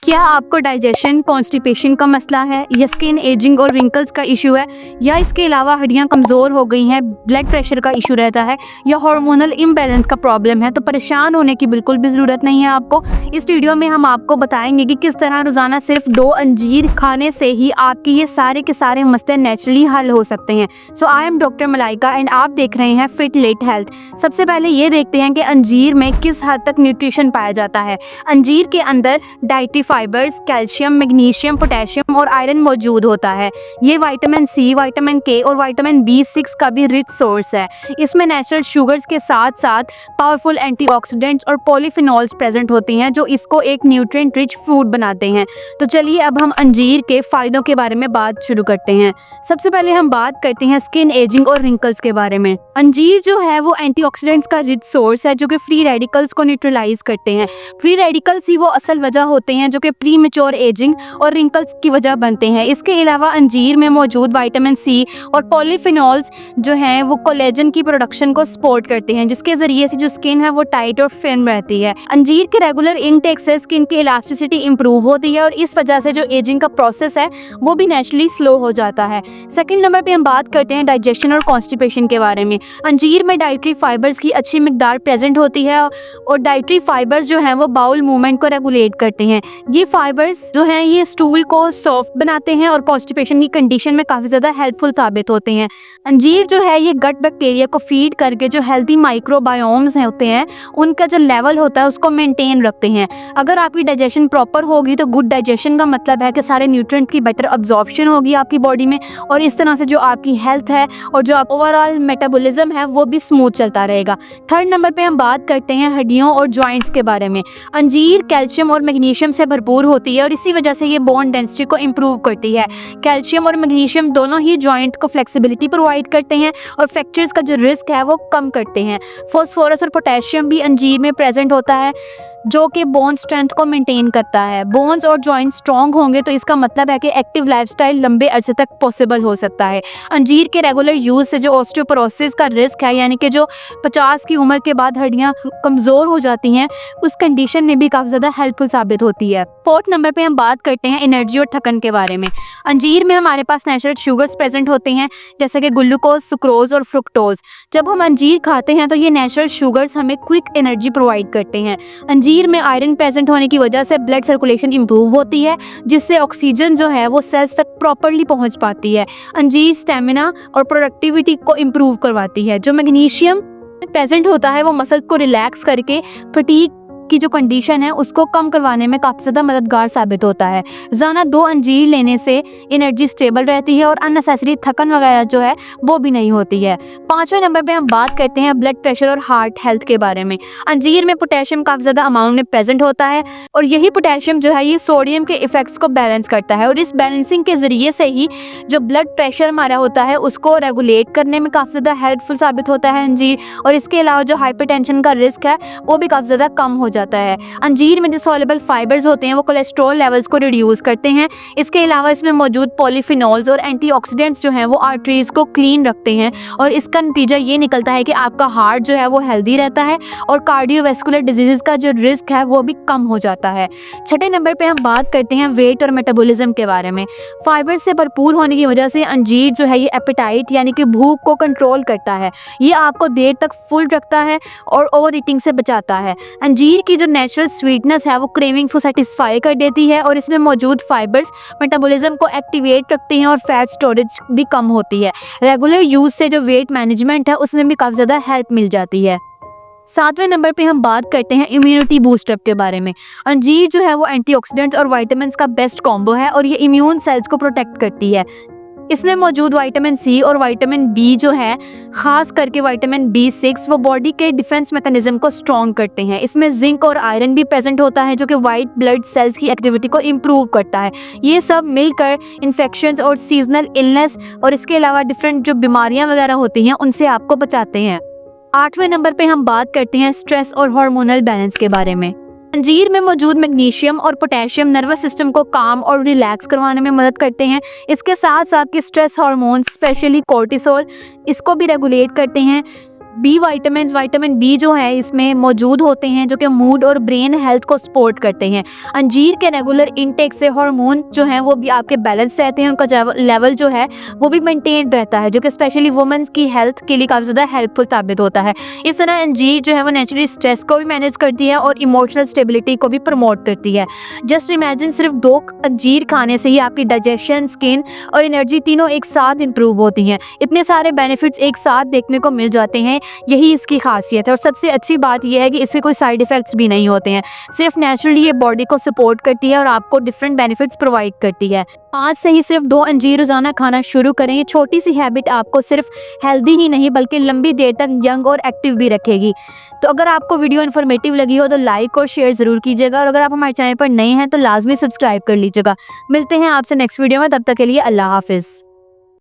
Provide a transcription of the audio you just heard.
क्या आपको digestion, constipation का मसला है या स्किन एजिंग और रिंकल्स का इशू है या इसके अलावा हड्डियां कमज़ोर हो गई हैं, ब्लड प्रेशर का इशू रहता है या हार्मोनल इम्बैलेंस का प्रॉब्लम है, तो परेशान होने की बिल्कुल भी ज़रूरत नहीं है आपको। इस वीडियो में हम आपको बताएंगे कि किस तरह रोज़ाना सिर्फ 2 अंजीर खाने से ही आपकी ये सारे के सारे मसले नेचुरली हल हो सकते हैं। So I am doctor Malaika and आप देख रहे हैं फिट लेट हेल्थ। सबसे पहले ये देखते हैं कि अंजीर में किस हद तक न्यूट्रिशन पाया जाता है। अंजीर के अंदर dietary fibres, calcium, magnesium, potassium और आयरन मौजूद होता है। ये विटामिन सी, विटामिन के और विटामिन B6 का भी रिच सोर्स है। इसमें नेचुरल शुगर्स के साथ साथ पावरफुल एंटीऑक्सीडेंट्स और पॉलीफिनॉल्स प्रेजेंट होती हैं जो इसको एक न्यूट्रिएंट रिच फूड बनाते हैं। तो चलिए अब हम अंजीर के फ़ायदों के बारे में बात शुरू करते हैं। सबसे पहले हम बात करते हैं स्किन एजिंग और रिंकल्स के बारे में। अंजीर जो है वो एंटीऑक्सीडेंट्स का रिच सोर्स है जो कि फ्री रेडिकल्स को न्यूट्रलाइज करते हैं। फ्री रेडिकल्स ही वो असल वजह होते हैं जो कि प्री मैच्योर एजिंग और रिंकल्स की वजह बनते हैं। इसके अलावा अंजीर में मौजूद विटामिन सी और पॉलीफिनॉल्स जो हैं वो कोलेजन की प्रोडक्शन को सपोर्ट करते हैं, जिसके ज़रिए से जो स्किन है वो टाइट और फिन रहती है। अंजीर के रेगुलर इनटेक से स्किन की इलास्टिसिटी इंप्रूव होती है और इस वजह से जो एजिंग का प्रोसेस है वो भी नेचुरली स्लो हो जाता है। सेकंड नंबर पे हम बात करते हैं डाइजेशन और कॉन्स्टिपेशन के बारे में। अंजीर में डाइटरी फाइबर्स की अच्छी मिकदार प्रेजेंट होती है और डाइटरी फाइबर्स जो हैं वो बाउल मूवमेंट को रेगुलेट करते हैं। ये फाइबर्स जो हैं ये स्टूल को सॉफ्ट बनाते हैं और कॉन्स्टिपेशन की कंडीशन में काफ़ी ज़्यादा हेल्पफुल साबित होते हैं। अंजीर जो है ये गट बैक्टीरिया को फीड करके जो हेल्दी माइक्रोबायोम्स होते हैं उनका जो लेवल होता है उसको मेंटेन रखते हैं। अगर आपकी डाइजेशन प्रॉपर होगी तो गुड डाइजेशन का मतलब है कि सारे न्यूट्रिएंट की बेटर अब्जॉर्प्शन होगी आपकी बॉडी में और इस तरह से जो आपकी हेल्थ है और जो ओवरऑल मेटाबॉलिज्म है वो भी स्मूथ चलता रहेगा। थर्ड नंबर पे हम बात करते हैं हड्डियों और जॉइंट्स के बारे में। अंजीर कैल्शियम और मैग्नीशियम से भरपूर होती है और इसी वजह से ये बोन डेंसिटी को इम्प्रूव करती है। कैल्शियम और मैग्नीशियम दोनों ही जॉइंट को फ्लेक्सिबिलिटी प्रोवाइड करते हैं और फ्रैक्चर्स का जो रिस्क है वो कम करते हैं। फॉस्फोरस और पोटेशियम भी अंजीर में प्रेजेंट होता है जो कि बोन स्ट्रेंथ को मेंटेन करता है। बोन्स और जॉइंट स्ट्रॉन्ग होंगे तो इसका मतलब है कि एक्टिव लाइफस्टाइल लंबे अरसे तक पॉसिबल हो सकता है। अंजीर के रेगुलर यूज़ से जो ऑस्टियोपोरोसिस का रिस्क है यानी कि जो 50 की उम्र के बाद हड्डियां कमज़ोर हो जाती हैं उस कंडीशन में भी काफ़ी ज़्यादा हेल्पफुल साबित होती है। फोर्थ नंबर पे हम बात करते हैं एनर्जी और थकन के बारे में। अंजीर में हमारे पास नेचुरल शुगर्स प्रेजेंट होते हैं जैसे कि ग्लूकोज, सुक्रोज और फ्रुक्टोज। जब हम अंजीर खाते हैं तो ये नेचुरल शुगर्स हमें क्विक एनर्जी प्रोवाइड करते हैं। अंजीर में आयरन प्रेजेंट होने की वजह से ब्लड सर्कुलेशन इंप्रूव होती है जिससे ऑक्सीजन जो है वो सेल्स तक प्रॉपर्ली पहुंच पाती है। अंजीर स्टेमिना और प्रोडक्टिविटी को इम्प्रूव करवाती है। जो मैग्नीशियम प्रेजेंट होता है वो मसल को रिलैक्स करके फटीग की जो कंडीशन है उसको कम करवाने में काफ़ी ज़्यादा मददगार साबित होता है। रोज़ाना 2 अंजीर लेने से एनर्जी स्टेबल रहती है और अननेसेसरी थकन वगैरह जो है वो भी नहीं होती है। 5वें नंबर पे हम बात करते हैं ब्लड प्रेशर और हार्ट हेल्थ के बारे में। अंजीर में पोटेशियम काफ़ी ज़्यादा अमाउंट में प्रेजेंट होता है और यही पोटेशियम जो है ये सोडियम के इफेक्ट्स को बैलेंस करता है और इस बैलेंसिंग के ज़रिए से ही जो ब्लड प्रेशर हमारा होता है उसको रेगुलेट करने में काफ़ी ज़्यादा हेल्पफुल साबित होता है अंजीर। और इसके अलावा जो हाइपरटेंशन का रिस्क है वो भी काफ़ी ज़्यादा कम हो जाता है। अंजीर में जो सॉल्युबल फाइबर्स होते हैं वो कोलेस्ट्रॉल लेवल्स को रिड्यूस करते हैं। इसके अलावा इसमें मौजूद पॉलीफिनॉल्स और एंटीऑक्सीडेंट्स जो हैं वो आर्टरीज को क्लीन रखते हैं और इसका नतीजा ये निकलता है कि आपका हार्ट जो है वो हेल्दी रहता है और कार्डियोवैस्कुलर डिजीज़ का जो रिस्क है वो भी कम हो जाता है। 6ठे नंबर पे हम बात करते हैं वेट और मेटाबॉलिज्म के बारे में। फाइबर से भरपूर होने की वजह से अंजीर जो है ये एपेटाइट यानी कि भूख को कंट्रोल करता है। ये आपको देर तक फुल रखता है और ओवर ईटिंग से बचाता है। अंजीर की जो नेचुरल स्वीटनेस है वो क्रेविंग को सेटिस्फाई कर देती है और इसमें मौजूद फाइबर्स मेटाबॉलिज्म को एक्टिवेट रखती हैं और फैट स्टोरेज भी कम होती है। रेगुलर यूज से जो वेट मैनेजमेंट है उसमें भी काफ़ी ज़्यादा हेल्प मिल जाती है। 7वें नंबर पे हम बात करते हैं इम्यूनिटी बूस्टअप के बारे में। अंजीर जो है वो एंटीऑक्सीडेंट्स और विटामिन्स का बेस्ट कॉम्बो है और ये इम्यून सेल्स को प्रोटेक्ट करती है। इसमें मौजूद विटामिन सी और विटामिन बी जो है खास करके विटामिन B6 वो बॉडी के डिफेंस मैकेनिज्म को स्ट्रॉन्ग करते हैं। इसमें जिंक और आयरन भी प्रेजेंट होता है जो कि वाइट ब्लड सेल्स की एक्टिविटी को इम्प्रूव करता है। ये सब मिलकर इन्फेक्शंस और सीजनल इलनेस और इसके अलावा डिफरेंट जो बीमारियां वगैरह होती हैं उनसे आपको बचाते हैं। 8वें नंबर पे हम बात करते हैं स्ट्रेस और हार्मोनल बैलेंस के बारे में। अंजीर में मौजूद मैग्नीशियम और पोटेशियम नर्वस सिस्टम को काम और रिलैक्स करवाने में मदद करते हैं। इसके साथ साथ कि स्ट्रेस हार्मोन स्पेशली कोर्टिसोल इसको भी रेगुलेट करते हैं। विटामिन बी जो है इसमें मौजूद होते हैं, जो कि मूड और ब्रेन हेल्थ को सपोर्ट करते हैं। अंजीर के रेगुलर इनटेक से हार्मोन जो हैं वो भी आपके बैलेंस रहते हैं, उनका लेवल जो है वो भी मेंटेन रहता है, जो कि स्पेशली वुमेन्स की हेल्थ के लिए काफ़ी ज़्यादा हेल्पफुल साबित होता है। इस तरह अंजीर जो है वो नेचुरली स्ट्रेस को भी मैनेज करती है और इमोशनल स्टेबिलिटी को भी प्रमोट करती है। जस्ट इमेजिन सिर्फ 2 अंजीर खाने से ही आपकी डाइजेशन, स्किन और एनर्जी तीनों एक साथ इंप्रूव होती हैं। इतने सारे बेनिफिट्स एक साथ देखने को मिल जाते हैं, यही इसकी खासियत है। और सबसे अच्छी बात यह है कि इससे कोई साइड इफ़ेक्ट्स भी नहीं होते हैं, सिर्फ नेचुरली ये बॉडी को सपोर्ट करती है और आपको डिफरेंट बेनिफिट्स प्रोवाइड करती है। आज से ही सिर्फ 2 अंजीर रोज़ाना खाना शुरू करें। ये छोटी सी हैबिट आपको सिर्फ हेल्दी ही नहीं बल्कि लंबी देर तक यंग और एक्टिव भी रखेगी। तो अगर आपको वीडियो इन्फॉर्मेटिव लगी हो तो लाइक और शेयर ज़रूर कीजिएगा, और अगर आप हमारे चैनल पर नए हैं तो लाजमी सब्सक्राइब कर लीजिएगा। मिलते हैं आपसे नेक्स्ट वीडियो में, तब तक के लिए अल्लाह हाफिज़।